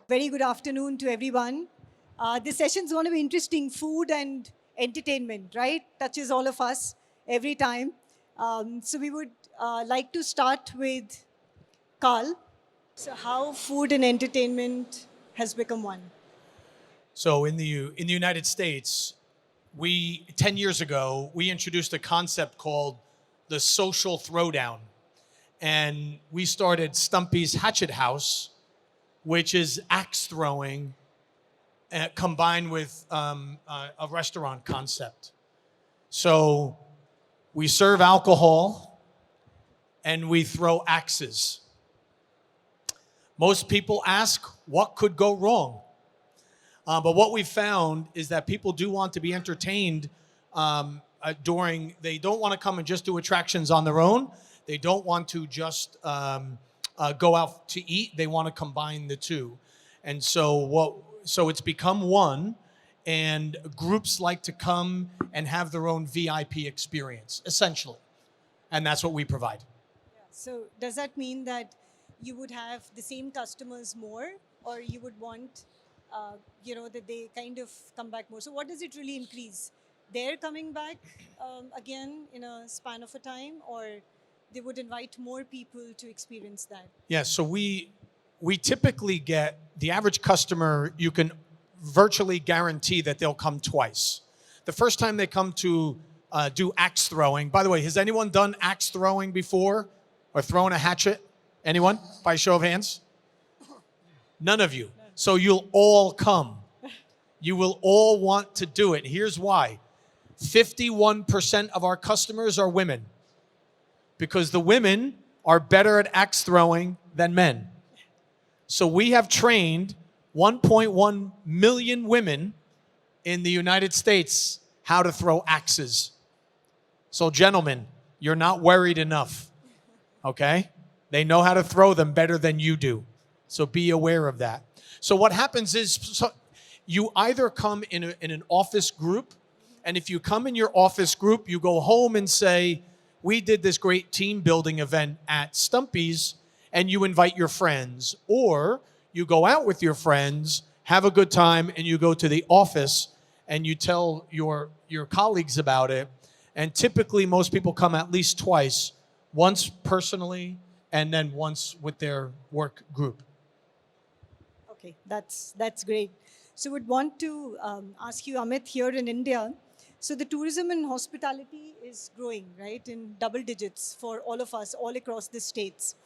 Very good afternoon to everyone. This session is going to be interesting. Food and entertainment, right? Touches all of us every time. So we would like to start with Carl. So how food and entertainment has become one. So in the United States, we 10 years ago we introduced a concept called the social throwdown, and we started Stumpy's Hatchet House, which is axe throwing combined with a restaurant concept. So we serve alcohol and we throw axes. Most people ask, what could go wrong? But what we found is that people do want to be entertained they don't want to come and just do attractions on their own. They don't want to just go out to eat. They want to combine the two. And so it's become one, and groups like to come and have their own VIP experience, essentially. And that's what we provide. So does that mean that you would have the same customers more, or you would want, that they kind of come back more? So what does it really increase? They're coming back again in a span of a time, or they would invite more people to experience that? Yeah, so we typically get the average customer, you can virtually guarantee that they'll come twice. The first time they come to do axe throwing, by the way, has anyone done axe throwing before or thrown a hatchet? Anyone? By show of hands? None of you. So you'll all come. You will all want to do it. Here's why. 51% of our customers are women, because the women are better at axe throwing than men. So we have trained 1.1 million women in the United States how to throw axes. So gentlemen, you're not worried enough, okay? They know how to throw them better than you do. So be aware of that. So what happens is you either come in an office group, and if you come in your office group, you go home and say, we did this great team building event at Stumpy's, and you invite your friends. Or you go out with your friends, have a good time, and you go to the office and you tell your colleagues about it. And typically most people come at least twice, once personally and then once with their work group. Okay, that's great. So would want to ask you, Amit, here in India, so the tourism and hospitality is growing, right, in double digits for all of us, all across the states.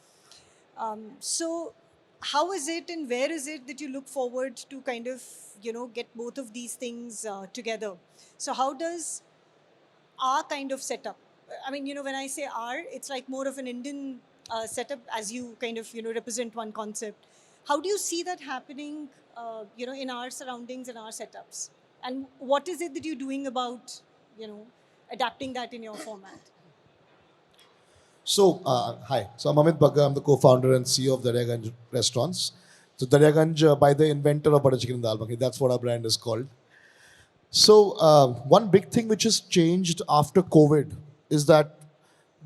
So how is it and where is it that you look forward to kind of, get both of these things together? So how does our kind of setup, I mean, when I say our, it's like more of an Indian setup as you kind of, represent one concept. How do you see that happening, in our surroundings and our setups? And what is it that you're doing about, adapting that in your format? So, hi. So, I'm Amit Bagga. I'm the co-founder and CEO of Daryaganj Restaurants. So, Daryaganj, by the inventor of butter chicken and dal makhani. That's what our brand is called. So, one big thing which has changed after COVID is that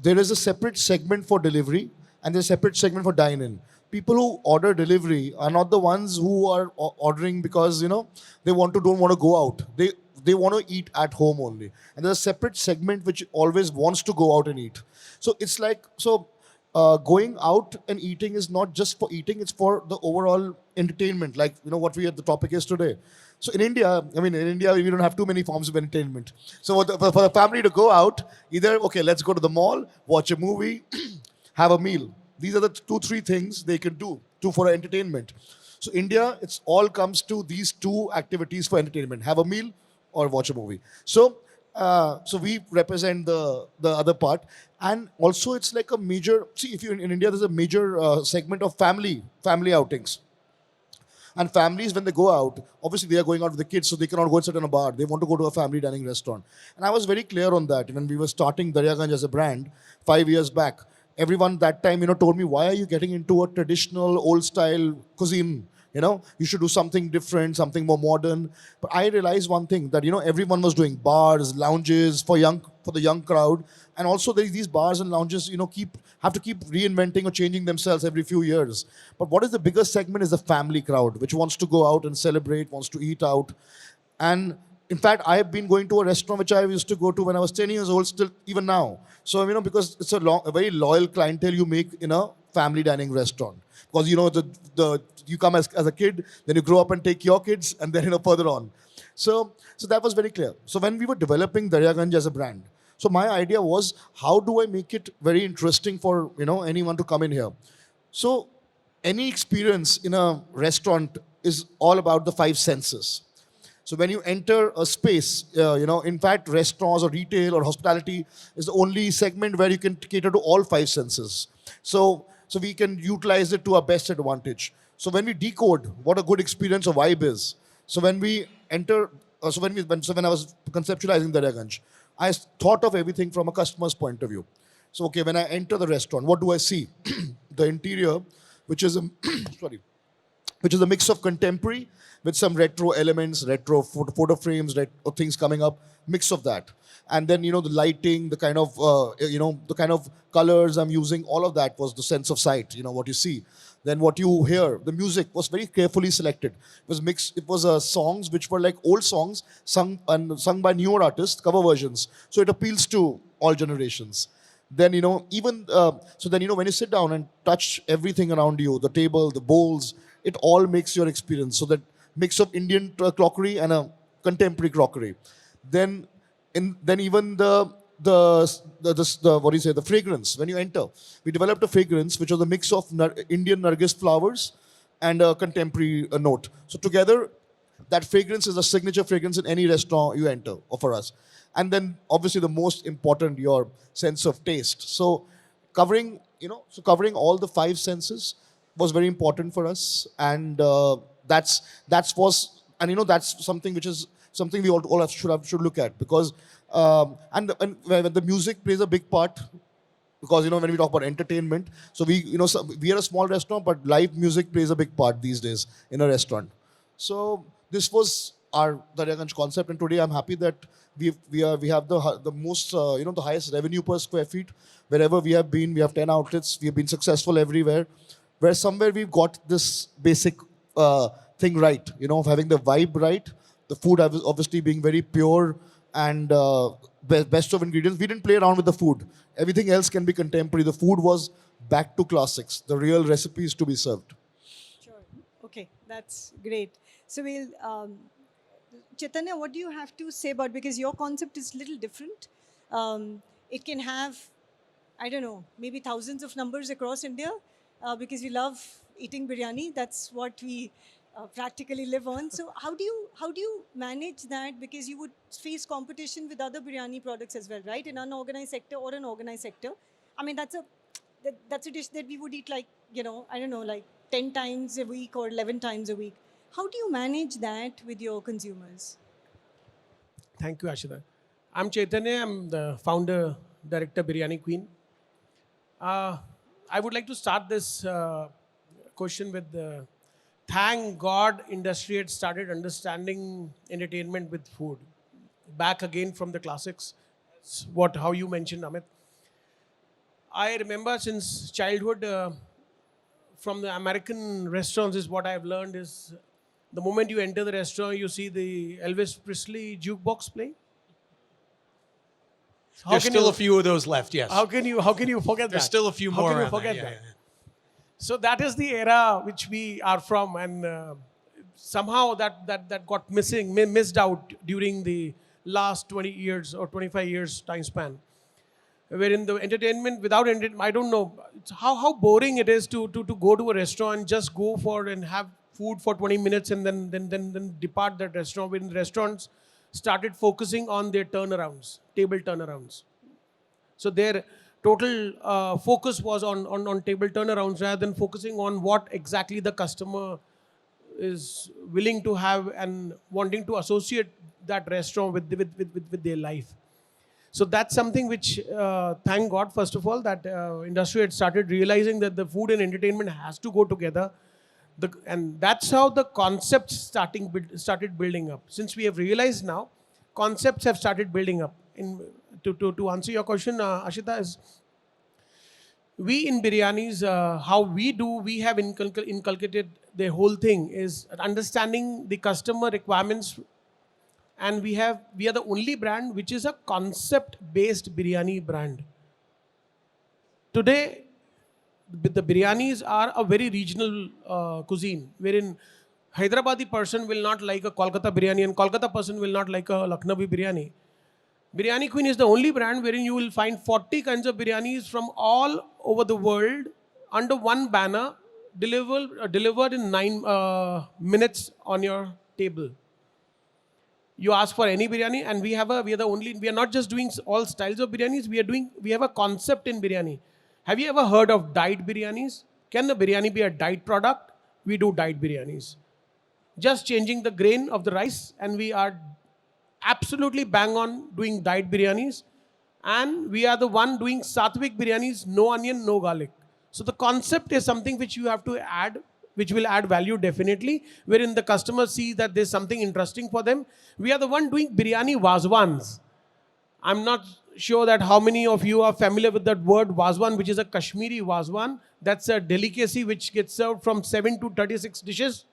there is a separate segment for delivery and there's a separate segment for dine-in. People who order delivery are not the ones who are ordering because, they don't want to go out. They want to eat at home only. And there's a separate segment which always wants to go out and eat. So it's like, going out and eating is not just for eating, it's for the overall entertainment, like, what the topic is today. So in India, we don't have too many forms of entertainment. So for the family to go out, either, okay, let's go to the mall, watch a movie, have a meal. These are the 2-3 things they can do for entertainment. So India, it's all comes to these two activities for entertainment: have a meal or watch a movie. So we represent the other part, and also it's like a major. See, if you're in India, there's a major segment of family outings. And families, when they go out, obviously they are going out with the kids, so they cannot go and sit in a bar. They want to go to a family dining restaurant. And I was very clear on that when we were starting Daryaganj as a brand 5 years back. Everyone that time, told me, why are you getting into a traditional old style cuisine? You should do something different, something more modern. But I realized one thing, that everyone was doing bars, lounges for the young crowd, and also these bars and lounges have to keep reinventing or changing themselves every few years. But what is the biggest segment is the family crowd, which wants to go out and celebrate, wants to eat out. And in fact, I have been going to a restaurant which I used to go to when I was 10 years old, still even now. So, because it's a very loyal clientele you make in a family dining restaurant. Because, you come as a kid, then you grow up and take your kids, and then, further on. So that was very clear. So when we were developing Daryaganj as a brand, so my idea was, how do I make it very interesting for, anyone to come in here? So any experience in a restaurant is all about the five senses. So when you enter a space, in fact, restaurants or retail or hospitality is the only segment where you can cater to all five senses. So we can utilize it to our best advantage. So when we decode what a good experience or vibe is, so when we enter, when I was conceptualizing the Daryaganj, I thought of everything from a customer's point of view. So okay, when I enter the restaurant, what do I see? The interior, which is a sorry, which is a mix of contemporary with some retro elements, retro photo frames, retro things coming up, mix of that. And then, the lighting, the kind of colors I'm using, all of that was the sense of sight, what you see. Then what you hear, the music was very carefully selected. It was mixed, it was songs which were like old songs sung by newer artists, cover versions. So it appeals to all generations. Then, when you sit down and touch everything around you, the table, the bowls, it all makes your experience. So that mix of Indian crockery and a contemporary crockery. Then even the what do you say, the fragrance when you enter. We developed a fragrance which was a mix of Indian Nargis flowers and a contemporary note. So together, that fragrance is a signature fragrance in any restaurant you enter, or for us. And then obviously the most important, your sense of taste. So covering all the five senses was very important for us, and that's something which is something we all should look at, because and when the music plays a big part, because when we talk about entertainment, so we are a small restaurant, but live music plays a big part these days in a restaurant. So this was our Daryaganj concept, and today I'm happy that we have the most the highest revenue per square feet wherever we have been. We have 10 outlets. We have been successful everywhere. Where somewhere we've got this basic thing right, of having the vibe right, the food obviously being very pure and best of ingredients. We didn't play around with the food. Everything else can be contemporary. The food was back to classics, the real recipes to be served. Sure. Okay, that's great. So Chaitanya, what do you have to say about, because your concept is a little different. It can have, I don't know, maybe thousands of numbers across India, because we love eating biryani. That's what we practically live on. So how do you manage that? Because you would face competition with other biryani products as well, right? In unorganized sector or an organized sector. I mean, that's a dish that we would eat like, I don't know, like 10 times a week or 11 times a week. How do you manage that with your consumers? Thank you, Ashita. I'm Chaitanya. I'm the founder, director, Biryani Queen. I would like to start this question with thank God industry had started understanding entertainment with food. Back again from the classics. It's how you mentioned, Amit. I remember since childhood, from the American restaurants, is what I've learned is the moment you enter the restaurant, you see the Elvis Presley jukebox playing. There's still a few of those left, yes. How can you forget that? There's still a few more. How can you around forget there. that? Yeah. So that is the era which we are from, and somehow that got missed out during the last 20 years or 25 years time span. Wherein the entertainment, without entertainment, I don't know how boring it is to go to a restaurant and just go for and have food for 20 minutes and then depart that restaurant. When restaurants started focusing on their turnarounds, table turnarounds. So their total focus was on table turnarounds rather than focusing on what exactly the customer is willing to have and wanting to associate that restaurant with their life. So that's something which, thank God, first of all, that industry had started realizing that the food and entertainment has to go together And that's how the concepts started building up. Since we have realized now, concepts have started building up. To answer your question, Ashita, is we in biryanis, how we have inculcated the whole thing is understanding the customer requirements, and we are the only brand which is a concept based biryani brand. Today, the biryanis are a very regional cuisine, wherein Hyderabadi person will not like a Kolkata biryani and Kolkata person will not like a Lucknowi biryani. Biryani Queen is the only brand wherein you will find 40 kinds of biryanis from all over the world under one banner, delivered in 9 minutes on your table. You ask for any biryani, and we are not just doing all styles of biryanis. We have a concept in biryani. Have you ever heard of diet biryanis? Can the biryani be a diet product? We do diet biryanis. Just changing the grain of the rice, and we are absolutely bang on doing diet biryanis. And we are the one doing sattvic biryanis, no onion, no garlic. So the concept is something which you have to add, which will add value definitely, wherein the customer sees that there's something interesting for them. We are the one doing biryani wazwans. I'm not sure that how many of you are familiar with that word wazwan, which is a Kashmiri wazwan. That's a delicacy which gets served from 7 to 36 dishes.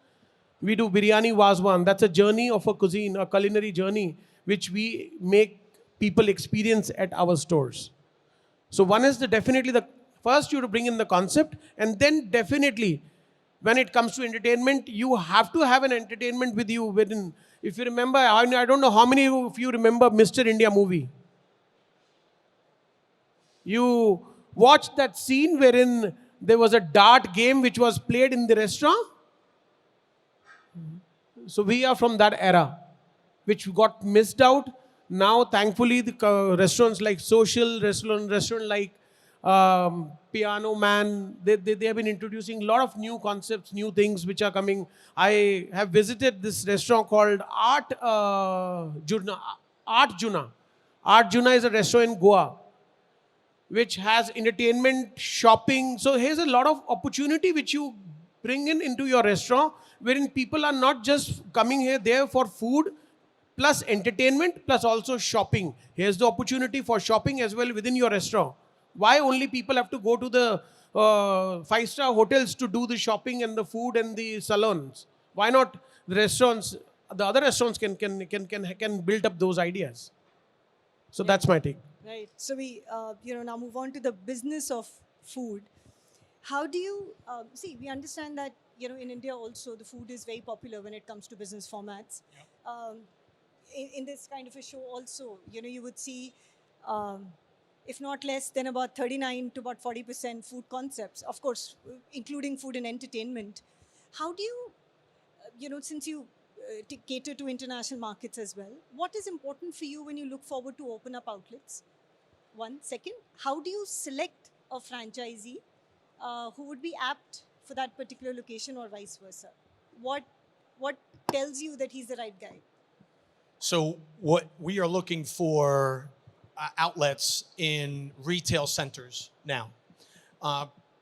We do biryani wazwan. That's a journey of a cuisine, a culinary journey, which we make people experience at our stores. So one is definitely the first you to bring in the concept, and then definitely when it comes to entertainment, you have to have an entertainment with you within. If you remember, I don't know how many of you remember Mr. India movie. You watched that scene wherein there was a dart game which was played in the restaurant. So we are from that era, which got missed out. Now, thankfully, the restaurants like Social, restaurant like Piano Man, they have been introducing a lot of new concepts, new things which are coming. I have visited this restaurant called Juna. Art Juna. Art Juna is a restaurant in Goa, which has entertainment, shopping. So here's a lot of opportunity which you bring into your restaurant, wherein people are not just coming here there for food, plus entertainment, plus also shopping. Here's the opportunity for shopping as well within your restaurant. Why only people have to go to the 5-star hotels to do the shopping and the food and the salons? Why not the restaurants? The other restaurants can build up those ideas. So that's my take. Right. So we, now move on to the business of food. How do you see? We understand that in India also the food is very popular when it comes to business formats. Yeah. In this kind of a show also, you would see, if not less than about 39 to about 40% food concepts. Of course, including food and entertainment. How do you, since you cater to international markets as well, what is important for you when you look forward to open up outlets? One. Second, how do you select a franchisee who would be apt for that particular location or vice versa? What tells you that he's the right guy? So what we are looking for outlets in retail centers now.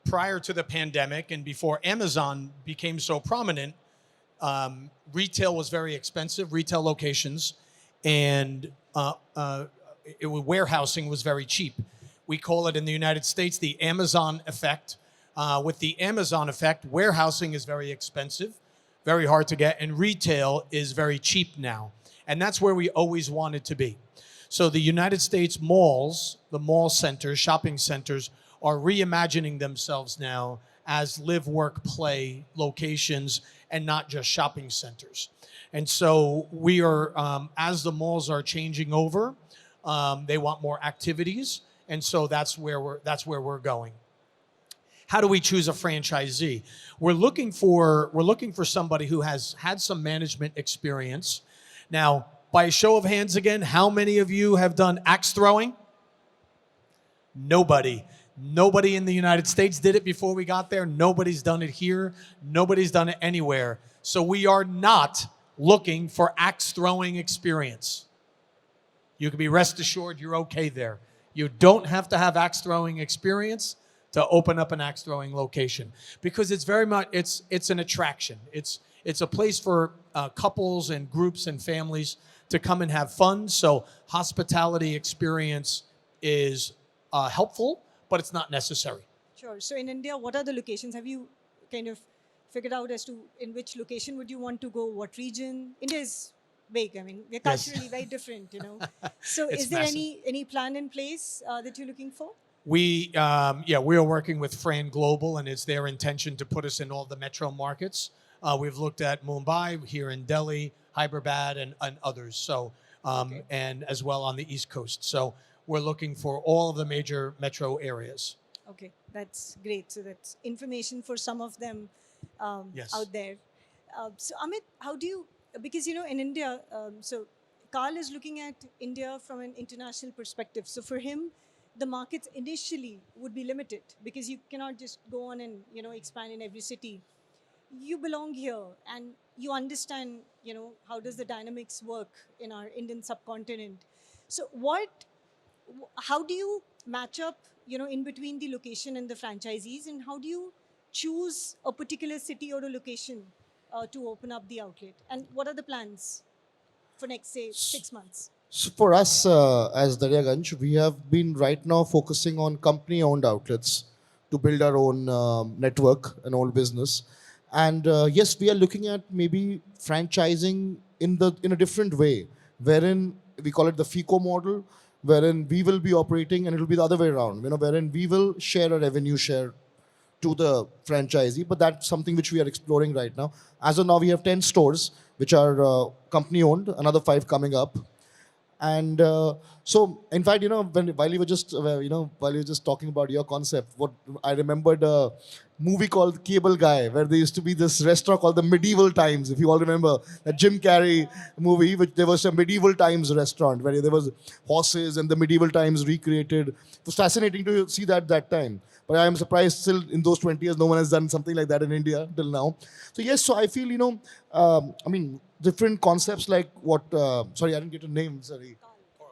Prior to the pandemic and before Amazon became so prominent, retail was very expensive, retail locations, and warehousing was very cheap. We call it in the United States the Amazon effect. With the Amazon effect, warehousing is very expensive, very hard to get, and retail is very cheap now. And that's where we always wanted to be. So the United States malls, the mall centers, shopping centers, are reimagining themselves now as live, work, play locations and not just shopping centers. And so we are, as the malls are changing over, they want more activities, and so that's where we're going. How do we choose a franchisee? We're looking for somebody who has had some management experience. Now, by a show of hands again, how many of you have done axe throwing? Nobody. Nobody in the United States did it before we got there. Nobody's done it here. Nobody's done it anywhere. So we are not looking for axe throwing experience. You can be rest assured you're okay there. You don't have to have axe throwing experience to open up an axe throwing location, because it's very much it's an attraction. It's a place for couples and groups and families to come and have fun. So hospitality experience is helpful, but it's not necessary. Sure. So in India, what are the locations? Have you kind of figured out as to in which location would you want to go? What region? India is big. I mean, we're Yes. culturally very different, you know. So It's is there massive. any plan in place that you're looking for? We we are working with Fran Global, and it's their intention to put us in all the metro markets. We've looked at Mumbai, here in Delhi, Hyderabad, and others. So Okay. and as well on the East Coast. So we're looking for all of the major metro areas. Okay, that's great. So that's information for some of them Yes. out there. So Amit, how do you? Because you know, in India, so Carl is looking at India from an international perspective. So for him, the markets initially would be limited because you cannot just go on and expand in every city. You belong here and you understand how does the dynamics work in our Indian subcontinent. So how do you match up in between the location and the franchisees, and how do you choose a particular city or a location to open up the outlet, and what are the plans for next, say, 6 months? So for us as Daryaganj, we have been right now focusing on company-owned outlets to build our own network and own business. And yes, we are looking at maybe franchising in a different way, wherein we call it the FICO model, wherein we will be operating and it will be the other way around, wherein we will share a revenue share to the franchisee, but that's something which we are exploring right now. As of now, we have 10 stores which are company owned, another 5 coming up. And so, in fact, while you were just, while you were just talking about your concept, what I remembered a movie called Cable Guy, where there used to be this restaurant called the Medieval Times. If you all remember that Jim Carrey movie, which there was a Medieval Times restaurant where there was horses and the Medieval Times recreated. It was fascinating to see that time. But I am surprised still in those 20 years, no one has done something like that in India till now. So yes, so I feel, I mean, different concepts like what, sorry, I didn't get a name, sorry.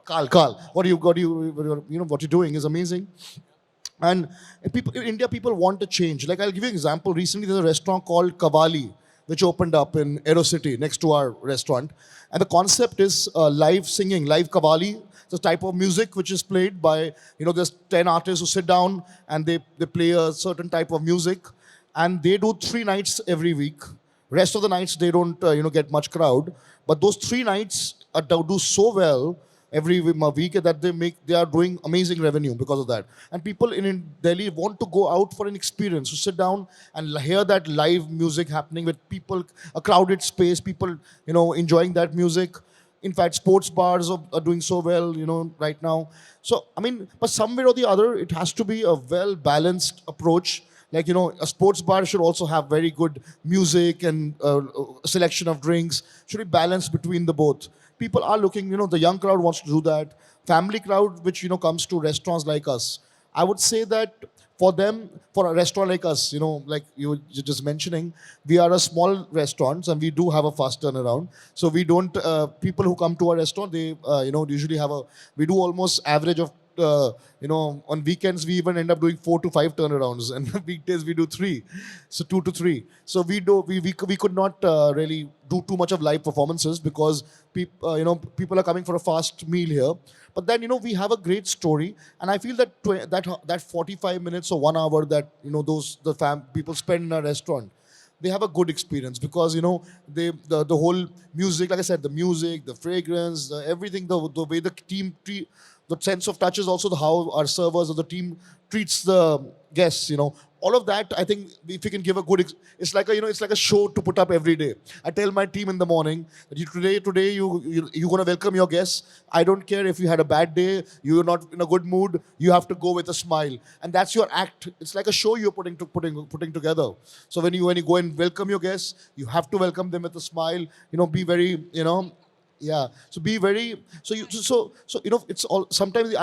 Carl, what you're doing is amazing. And in India, people want to change. Like, I'll give you an example. Recently, there's a restaurant called Kavali, which opened up in Aero City next to our restaurant. And the concept is live singing, live Kavali. It's a type of music which is played by, there's 10 artists who sit down and they play a certain type of music. And they do 3 nights every week. Rest of the nights, they don't, get much crowd. But those 3 nights do so well every week that they are doing amazing revenue because of that. And people in Delhi want to go out for an experience, to sit down and hear that live music happening with people, a crowded space, people enjoying that music. In fact, sports bars are doing so well, right now. So I mean, but somewhere or the other, it has to be a well balanced approach. Like, a sports bar should also have very good music and a selection of drinks. Should be balanced between the both. People are looking, the young crowd wants to do that. Family crowd, which, comes to restaurants like us. I would say that for them, for a restaurant like us, like you were just mentioning, we are a small restaurant and we do have a fast turnaround. So we don't, people who come to our restaurant, they, usually we do almost average of on weekends we even end up doing 4 to 5 turnarounds, and weekdays we do 3, so 2 to 3. So we could not really do too much of live performances because people are coming for a fast meal here. But then we have a great story, and I feel that that 45 minutes or 1 hour that people spend in a restaurant, they have a good experience because the whole music, like I said, the music, the fragrance, everything, the way the team the sense of touch is also how our servers or the team treats the guests. All of that, I think, if you can give a good, it's like a show to put up every day. I tell my team in the morning that today you're gonna welcome your guests. I don't care if you had a bad day, you're not in a good mood. You have to go with a smile, and that's your act. It's like a show you're putting together. So when you go and welcome your guests, you have to welcome them with a smile. Be very, yeah. So be very. It's all. Sometimes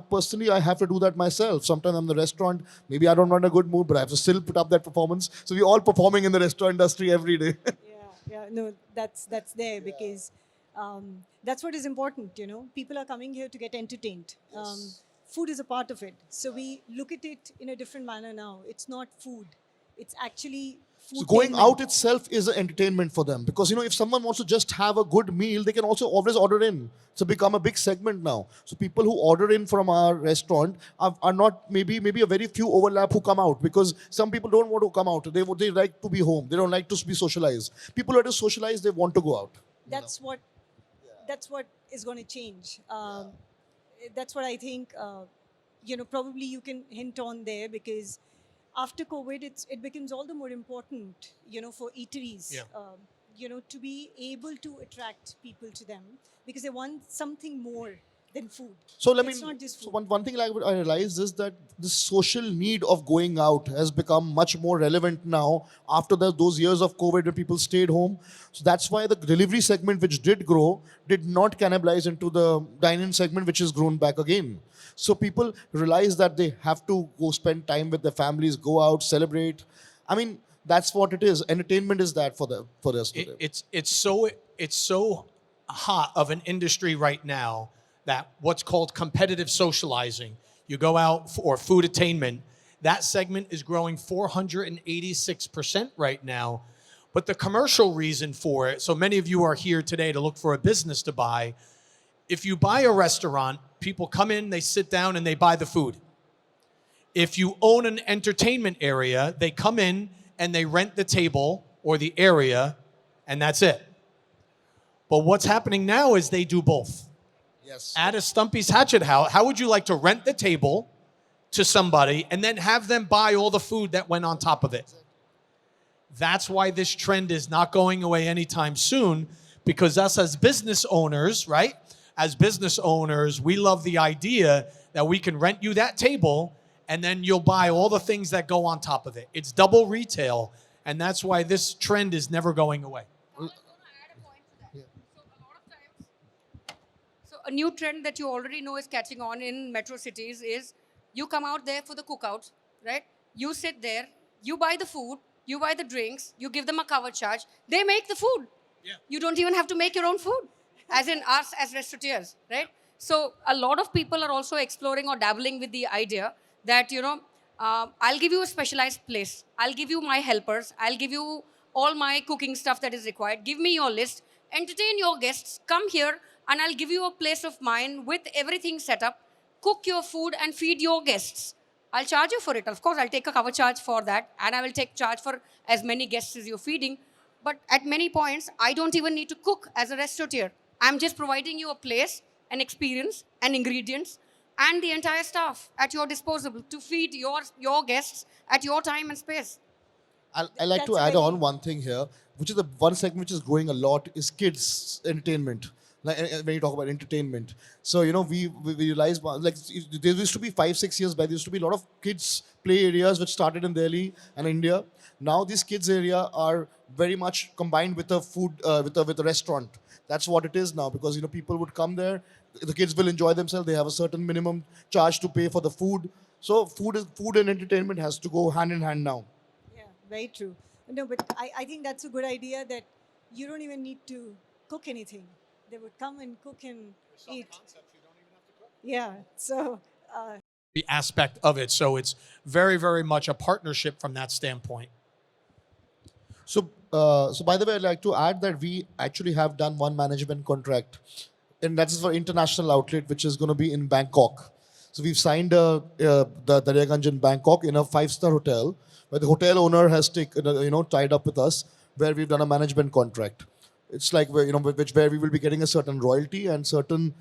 personally I have to do that myself. Sometimes I'm in the restaurant. Maybe I don't want a good mood, but I have to still put up that performance. So we're all performing in the restaurant industry every day. Yeah, no, that's there because that's what is important. People are coming here to get entertained. food is a part of it. So we look at it in a different manner now. It's not food. It's actually So going out foodtainment. itself is an entertainment for them, because if someone wants to just have a good meal, they can also always order in. It's become a big segment now. So people who order in from our restaurant are not, maybe a very few overlap who come out, because some people don't want to come out. They like to be home. They don't like to be socialized. People who are to socialize, they want to go out. That's what is going to change. That's what I think. Probably you can hint on there, because after COVID, it becomes all the more important, for eateries, Yeah. to be able to attract people to them, because they want something more than food. So let me. It's not just food. So one thing I realized is that the social need of going out has become much more relevant now after those years of COVID when people stayed home. So that's why the delivery segment, which did grow, did not cannibalize into the dine-in segment, which has grown back again. So people realize that they have to go spend time with their families, go out, celebrate. I mean, that's what it is. Entertainment is that for us today. It's so hot of an industry right now that what's called competitive socializing, you go out for food attainment, that segment is growing 486% right now. But the commercial reason for it, so many of you are here today to look for a business to buy. If you buy a restaurant, people come in, they sit down, and they buy the food. If you own an entertainment area, they come in and they rent the table or the area, and that's it. But what's happening now is they do both. Yes. At a Stumpy's Hatchet House, how would you like to rent the table to somebody and then have them buy all the food that went on top of it? That's why this trend is not going away anytime soon, because us as business owners, right? As business owners, we love the idea that we can rent you that table and then you'll buy all the things that go on top of it. It's double retail, and that's why this trend is never going away. I was going to add a point to that. So a lot of times, a new trend that you already know is catching on in metro cities is you come out there for the cookout, right? You sit there, you buy the food, you buy the drinks, you give them a cover charge. They make the food. Yeah. You don't even have to make your own food, as in us as restaurateurs, right? So a lot of people are also exploring or dabbling with the idea that, I'll give you a specialized place. I'll give you my helpers. I'll give you all my cooking stuff that is required. Give me your list. Entertain your guests. Come here and I'll give you a place of mine with everything set up. Cook your food and feed your guests. I'll charge you for it. Of course, I'll take a cover charge for that, and I will take charge for as many guests as you're feeding. But at many points, I don't even need to cook as a restaurateur. I'm just providing you a place, an experience, and ingredients, and the entire staff at your disposal to feed your guests at your time and space. I like to That's add very- on one thing here, which is the one segment which is growing a lot is kids entertainment. Like when you talk about entertainment, so we realized, like, there used to be 5-6 years back, there used to be a lot of kids play areas which started in Delhi and India. Now these kids area are very much combined with a food with a restaurant. That's what it is now, because people would come there, the kids will enjoy themselves. They have a certain minimum charge to pay for the food. So food and entertainment has to go hand in hand now. Yeah, very true. No, but I think that's a good idea, that you don't even need to cook anything. They would come and cook and eat. Yeah, so The aspect of it. So it's very, very much a partnership from that standpoint. So, by the way, I'd like to add that we actually have done one management contract, and that is for international outlet, which is going to be in Bangkok. So we've signed the Daryaganj in Bangkok in a 5-star hotel, where the hotel owner has tied up with us, where we've done a management contract. It's like where we will be getting a certain royalty and certain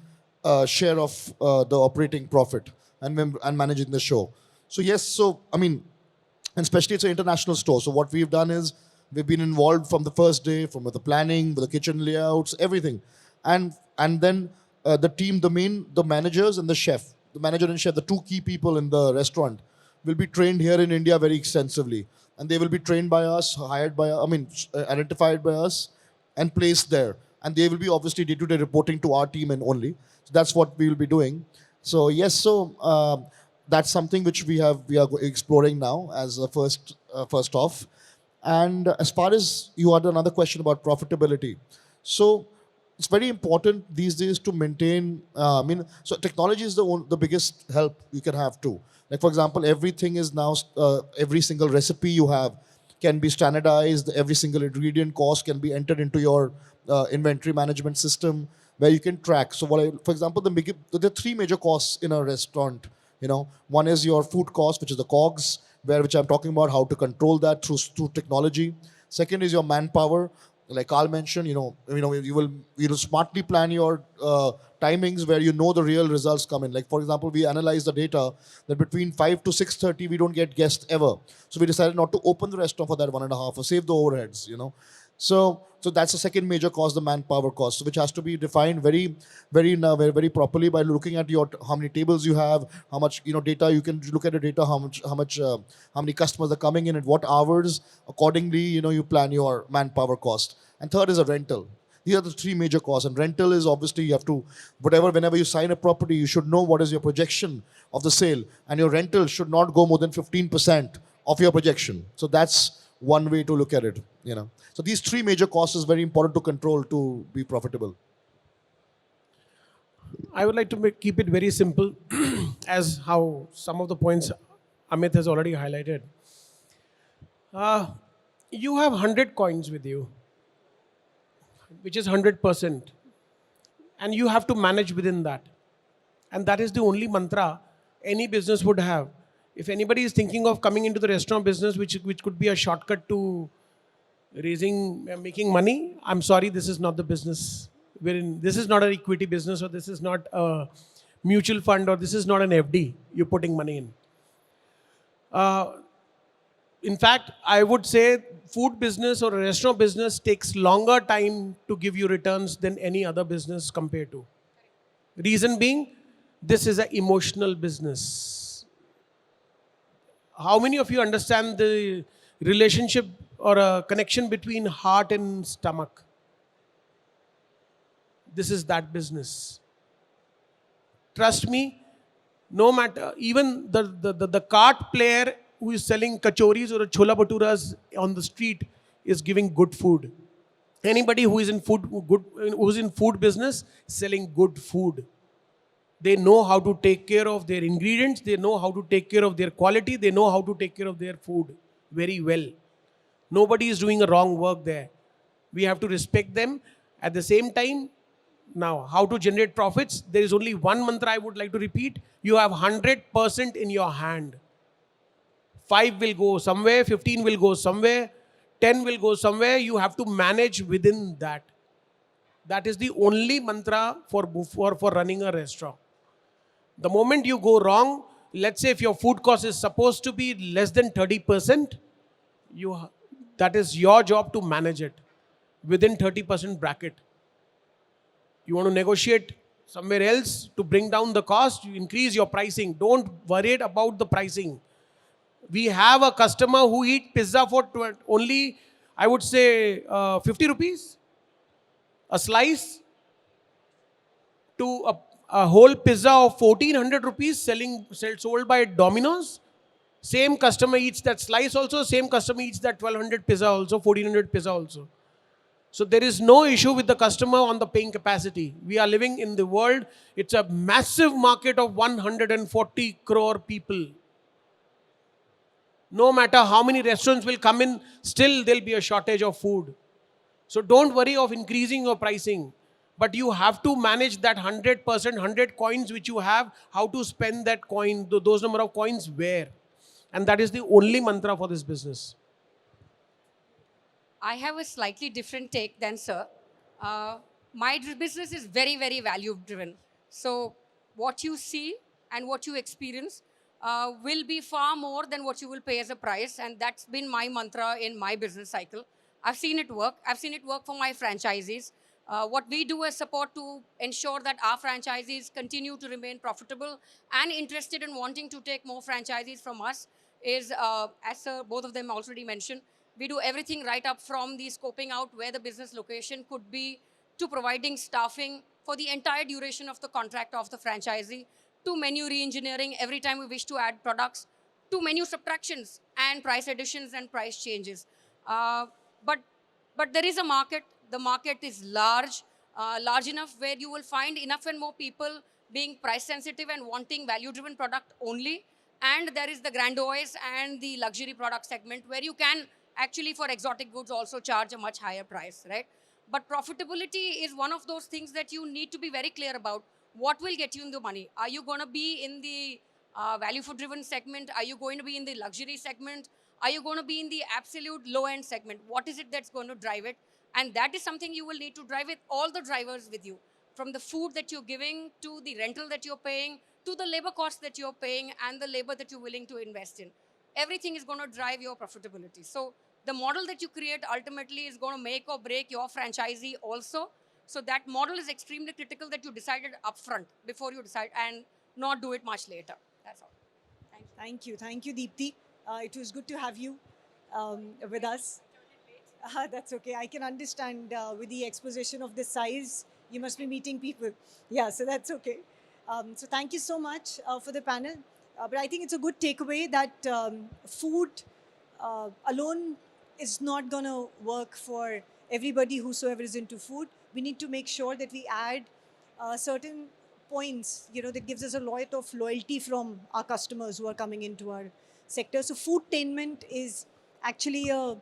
share of the operating profit and managing the show. So yes, and especially it's an international store. So what we've done is we've been involved from the first day, from the planning, with the kitchen layouts, everything, and then the team, the managers and the manager and chef, the two key people in the restaurant, will be trained here in India very extensively, and they will be trained by us, identified by us, and placed there, and they will be obviously day-to-day reporting to our team and only. So that's what we will be doing. So yes, that's something which we are exploring now as a first off. And as far as you had another question about profitability, so it's very important these days to maintain. So technology is the biggest help you can have too. Like for example, everything is now every single recipe you have can be standardized. Every single ingredient cost can be entered into your inventory management system where you can track. So for example, there are three major costs in a restaurant. One is your food cost, which is the COGS, which I'm talking about how to control that through technology. Second is your manpower, like Carl mentioned. You will smartly plan your timings where you know the real results come in. Like for example, we analyze the data that between 5 to 6:30 we don't get guests ever, so we decided not to open the restaurant for that 1.5 or save the overheads. So that's the second major cost, the manpower cost, which has to be defined very properly by looking at your how many tables you have, how much data you can look at the data, how many customers are coming in at what hours. Accordingly, you plan your manpower cost. And third is a rental. These are the three major costs. And rental is obviously you have to, whenever you sign a property, you should know what is your projection of the sale. And your rental should not go more than 15% of your projection. So that's one way to look at it. So these three major costs is very important to control to be profitable. I would like to keep it very simple, as how some of the points Amit has already highlighted. You have 100 coins with you, which is 100%, and you have to manage within that. And that is the only mantra any business would have. If anybody is thinking of coming into the restaurant business, which could be a shortcut to making money, I'm sorry, this is not the business. This is not an equity business, or this is not a mutual fund, or this is not an FD you're putting money in. In fact, I would say food business or a restaurant business takes longer time to give you returns than any other business compared to. Reason being, this is an emotional business. How many of you understand the relationship or a connection between heart and stomach? This is that business. Trust me, no matter, even the cart player who is selling kachoris or chola bhaturas on the street is giving good food. Anybody who is in food business selling good food. They know how to take care of their ingredients, they know how to take care of their quality, they know how to take care of their food very well. Nobody is doing a wrong work there. We have to respect them. At the same time, now, how to generate profits? There is only one mantra I would like to repeat. You have 100% in your hand. 5 will go somewhere, 15 will go somewhere, 10 will go somewhere. You have to manage within that. That is the only mantra for running a restaurant. The moment you go wrong, let's say if your food cost is supposed to be less than 30%, that is your job to manage it within 30% bracket. You want to negotiate somewhere else to bring down the cost, you increase your pricing. Don't worry about the pricing. We have a customer who eat pizza for only, I would say, 50 rupees a slice, to a whole pizza of 1400 rupees sold by Domino's. Same customer eats that slice also, same customer eats that 1200 pizza also, 1400 pizza also. So there is no issue with the customer on the paying capacity. We are living in the world, it's a massive market of 140 crore people. No matter how many restaurants will come in, still there'll be a shortage of food. So don't worry of increasing your pricing. But you have to manage that 100%, 100 coins which you have, how to spend that coin, those number of coins where. And that is the only mantra for this business. I have a slightly different take than sir. My business is very, very value driven. So what you see and what you experience will be far more than what you will pay as a price. And that's been my mantra in my business cycle. I've seen it work. I've seen it work for my franchisees. What we do as support to ensure that our franchisees continue to remain profitable and interested in wanting to take more franchisees from us is, as both of them already mentioned, we do everything right up from the scoping out where the business location could be, to providing staffing for the entire duration of the contract of the franchisee, to menu re-engineering every time we wish to add products, to menu subtractions and price additions and price changes. But there is a market. The market is large. large enough where you will find enough and more people being price sensitive and wanting value driven product only. And there is the grandiose and the luxury product segment where you can actually for exotic goods also charge a much higher price, right? But profitability is one of those things that you need to be very clear about. What will get you in the money? Are you going to be in the value food driven segment? Are you going to be in the luxury segment? Are you going to be in the absolute low end segment? What is it that's going to drive it? And that is something you will need to drive with all the drivers with you, from the food that you're giving to the rental that you're paying to the labor cost that you're paying and the labor that you're willing to invest in. Everything is going to drive your profitability. So the model that you create ultimately is going to make or break your franchisee also. So that model is extremely critical that you decided upfront before you decide and not do it much later. That's all. Thank you. Thank you, Deepthi. It was good to have you with us. That's okay. I can understand with the exposition of this size, you must be meeting people. Yeah, so that's okay. So thank you so much for the panel. But I think it's a good takeaway that food alone is not going to work for everybody whosoever is into food. We need to make sure that we add certain points, that gives us a lot of loyalty from our customers who are coming into our sector. So foodtainment is actually a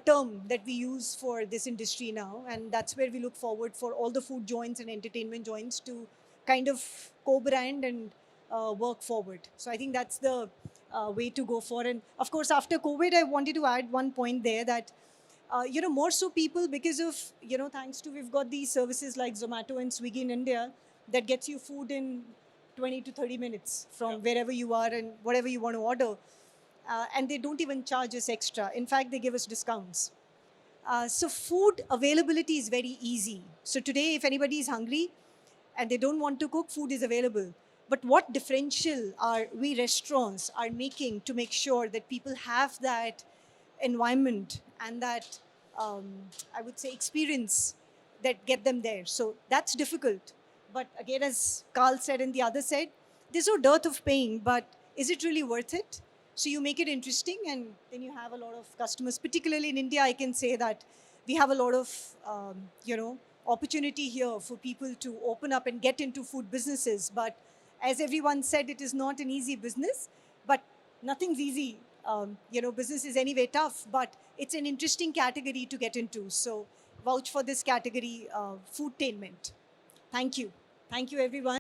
term that we use for this industry now, and that's where we look forward for all the food joints and entertainment joints to kind of co-brand and work forward. So I think that's the way to go for. And of course, after COVID, I wanted to add one point there that more so people, because of, thanks to, we've got these services like Zomato and Swiggy in India that gets you food in 20 to 30 minutes from wherever you are and whatever you want to order. And they don't even charge us extra. In fact, they give us discounts. So food availability is very easy. So today, if anybody is hungry and they don't want to cook, food is available. But what differential are we restaurants are making to make sure that people have that environment and that, I would say, experience that get them there? So that's difficult. But again, as Carl said and the other said, there's no dearth of paying, but is it really worth it? So you make it interesting, and then you have a lot of customers. Particularly in India, I can say that we have a lot of, opportunity here for people to open up and get into food businesses. But as everyone said, it is not an easy business, but nothing's easy. Business is anyway tough, but it's an interesting category to get into. So vouch for this category, foodtainment. Thank you. Thank you, everyone.